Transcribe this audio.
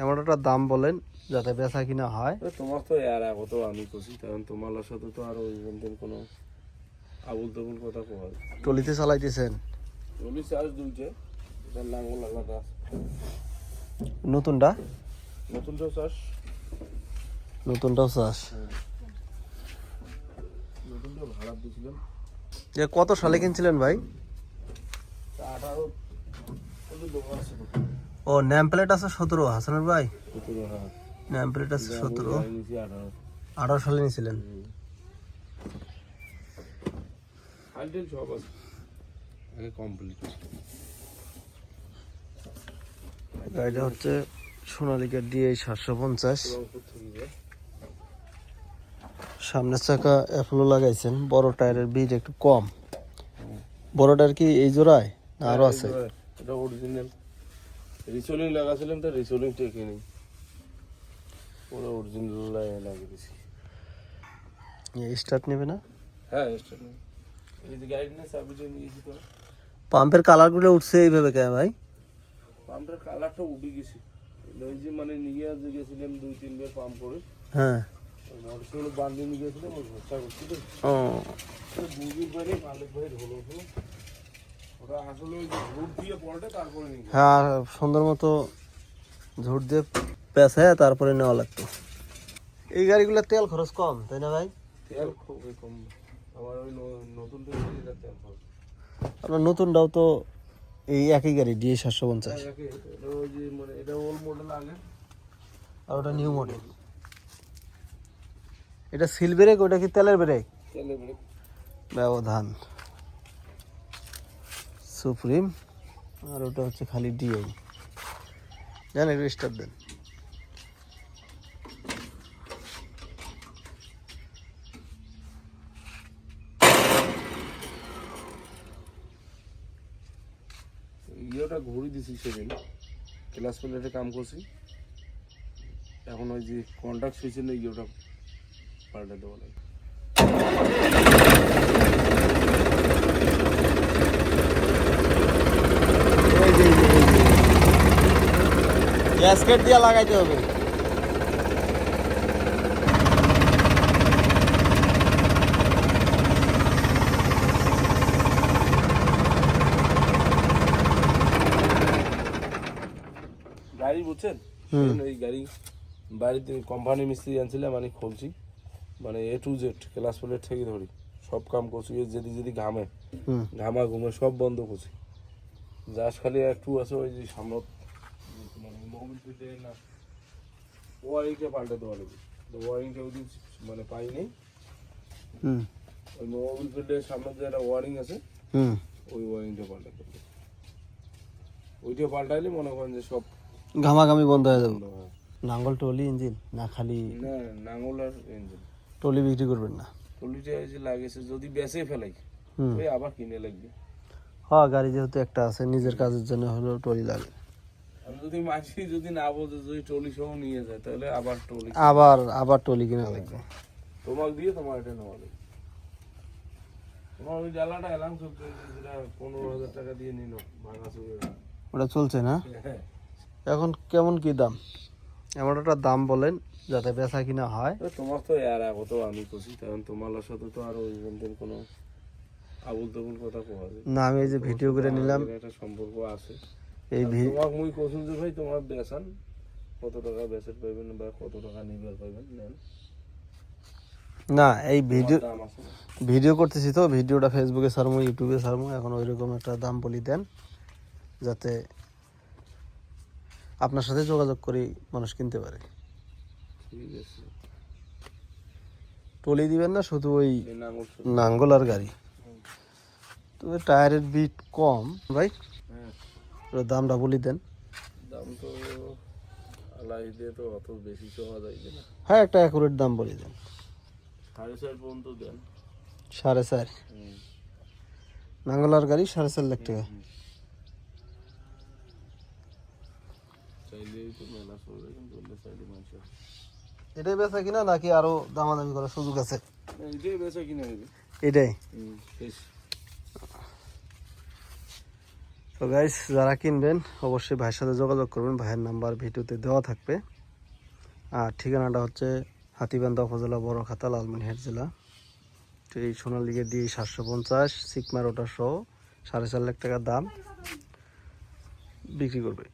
এমন একটা দাম বলেন যাতে বেচা কিনা হয়। তোমার তো আর আগত আমি করছি, কারণ তোমার সাথে তো আর ওই কোনো আবুল তাবুল কথা কয়। টলিতে চালাইতেছেন? টলি চার্জ দুইটা, এটা লাঙ্গল আলাদা। নতুনটা? নতুনটাও চার্জ। নতুনটাও চাষ। নতুনটা ভাড়া দিয়েছিলাম। যে কত সালে কিনছিলেন ভাই? 18 দোকান আছে। ও নেম প্লেট আছে 17 হাসানুর ভাই? 17, হ্যাঁ। নেম প্লেট আছে 17। 18 18 সালে নিয়েছিলেন? আইটেল সব আছে আগে কমপ্লিট। গাড়িটা হচ্ছে সোনালিকা DI 750। সামনের চাকা অ্যাপোলো লাগাইছেন, বড় টায়ারের বিট একটু কম। বড় টায়ার কি এই জোড়ায় না আরো আছে? এটা অরিজিনাল রিসোলিং লাগাছিলাম, তো রিসোলিং টেকে নেই, পুরো অরিজিনাল লাগিয়ে দিয়েছি। স্টার্ট নেবে না? হ্যাঁ স্টার্ট নেই। এই যে গাড়ি না চাবিটা নিয়েছি তো। পাম্পের কালারগুলো উঠছে এইভাবে কেন ভাই? পাম্পের কালারটা উঠে গেছে। ওই যে মানে নিয়ে গেছিলাম 2-3 বার পাম্প করে। হ্যাঁ। মোটরসাইকেল বান্ডিং নিয়ে গেছিলাম, ওই ভরসা করছি তো। ও বুঝির বাইরে মালিক ভাই হলো তো ওটা আসলে ওই রুট দিয়ে পড়ে তারপরে নিয়ে গেছে। হ্যাঁ, সুন্দর মতো ঝুট দিয়ে পেঁচায় তারপরে নেওয়া লাগতো। এই গাড়িগুলো তেল খরচ কম, তাই না ভাই? তেল খুবই কম। আমার ওই নতুনটা এটা তেল খরচ। আপনার নতুনটাও তো এই একই গাড়ি DI 750। এটা ওই যে মানে এটা ওল্ড মডেল আগে, আর ওটা নিউ মডেল। এটা সিল ব্রেক, ওটা কি তেলের ব্রেক? তেলের ব্রেক। ব্যবধান সুপ্রিম, আর ওটা হচ্ছে খালি DI। জান একটু স্টার্ট দেন। ইয়েটা ঘুরি দিছি সেদিন, ক্লাস প্লেটে কাম করছি। এখন ওই যে কন্ট্যাক্ট সুইচের ইয়েটা পাল্টে দেবো লাগে। গ্যাসকেট দিয়ে লাগাইতে হবে। গাড়ি বুঝছেন, এই গাড়ি বাড়িতে কোম্পানি মিস্ত্রি আনছিলাম, মানে খুলছি, মানে A to Z class plate থেকে ধরি সব কাম করছি। যদি ঘামে ঘামা ঘুমে সব বন্ধ করছি। জাস্ট খালি একটু আছে ওই যে সামনে মানে মোবিল ফিটে না ওয়ারিংটা পাল্টে দেওয়া লাগবে। তো ওয়ারিংটা ওই দিন মানে পাইনি। ওই মোবিল ফিটের সামনে যে একটা ওয়ারিং আছে, ওই ওয়ারিংটা পাল্টাতে হবে। ওইটা পাল্টাইলে মনে করেন যে সব ঘামাঘামি বন্ধ হয়ে যাবে। নাঙ্গল টলি ইঞ্জিন না খালি? না, নাঙ্গল আর ইঞ্জিন। টলি বিক্রি করবেন না? টলিটা এই যে লাগেছে, যদি বেচে ফেলাই ওই আবার কিনে লাগবে। হ্যাঁ, গাড়ি যেহেতু একটা আছে, নিজের কাজের জন্য হলেও টলি লাগে। আর যদি মাঝি যদি না বোঝে, যদি টলি সহ নিয়ে যায়, তাহলে আবার টলি আবার টলি কিনা লাগবে। তোমাকে দিয়ে তোমার এটা নেওয়া লাগবে। তোমার ওই জ্বালাটা এলাম চলছে, যেটা 15,000 টাকা দিয়ে নিল ভাঙা চুরে। ওটা চলছে না হ্যাঁ। এখন? কেমন কি দাম? এমন একটা দাম বলেন যাতে বেচা কিনা হয়। তোমার তো আর আগত আমি করছি, কারণ তোমার সাথে তো আর ওই কোনো আবুল তাবুল কথা কওয়া যায় না, আমি এই যে ভিডিও করে নিলাম, একটা সম্পর্ক আছে। এই তোমাকে মুই কইছি যে ভাই তোমার বেচান কত টাকা বেচেট পাইবেন বা কত টাকা নিবার পাইবেন নেন না, এই দাম আছে। ভিডিও করতেছি তো, ভিডিওটা ফেসবুকে ছাড়বো, ইউটিউবে ছাড়বো। এখন ওইরকম একটা দাম বলি দেন যাতে আপনার সাথে যোগাযোগ করে মানুষ কিনতে পারে। ঠিক আছে। টলি দিবেন না, শুধু ওই এই নাঙ্গল আর গাড়ি। তবে টায়ারের বিট কম ভাই। হ্যাঁ, ওর দামটা বলি দেন। দাম তো আলাই দিয়ে তো অত বেশি চাওয়া যায় না। হ্যাঁ, একটা অ্যাকুরেট দাম বলি দেন। 4.5 পর্যন্ত দেন। 4.5? নাঙ্গল আর গাড়ি 4.5 লাখ টাকা। চাইলেই তো মেলা চলবে, কিন্তু চাইলে মানুষ এটাই বেচা কিনা নাকি আরো দামাদামি করার সুযোগ আছে? এটাই বেচা কিনে নেবে। এটাই? শেষ। তো গাইস যারা কিনবেন অবশ্যই ভাইয়ের সাথে যোগাযোগ করবেন, ভাইয়ের নাম্বার ভিডিওতে দেওয়া থাকবে। আর ঠিকানাটা হচ্ছে হাতীবান্ধা উপজেলা বড়খাতা, লালমনিরহাট জেলা। তো এই সোনালিকে দিয়ে 750 সিকমার ওটা সহ 4.5 লাখ টাকা দাম বিক্রি করবে।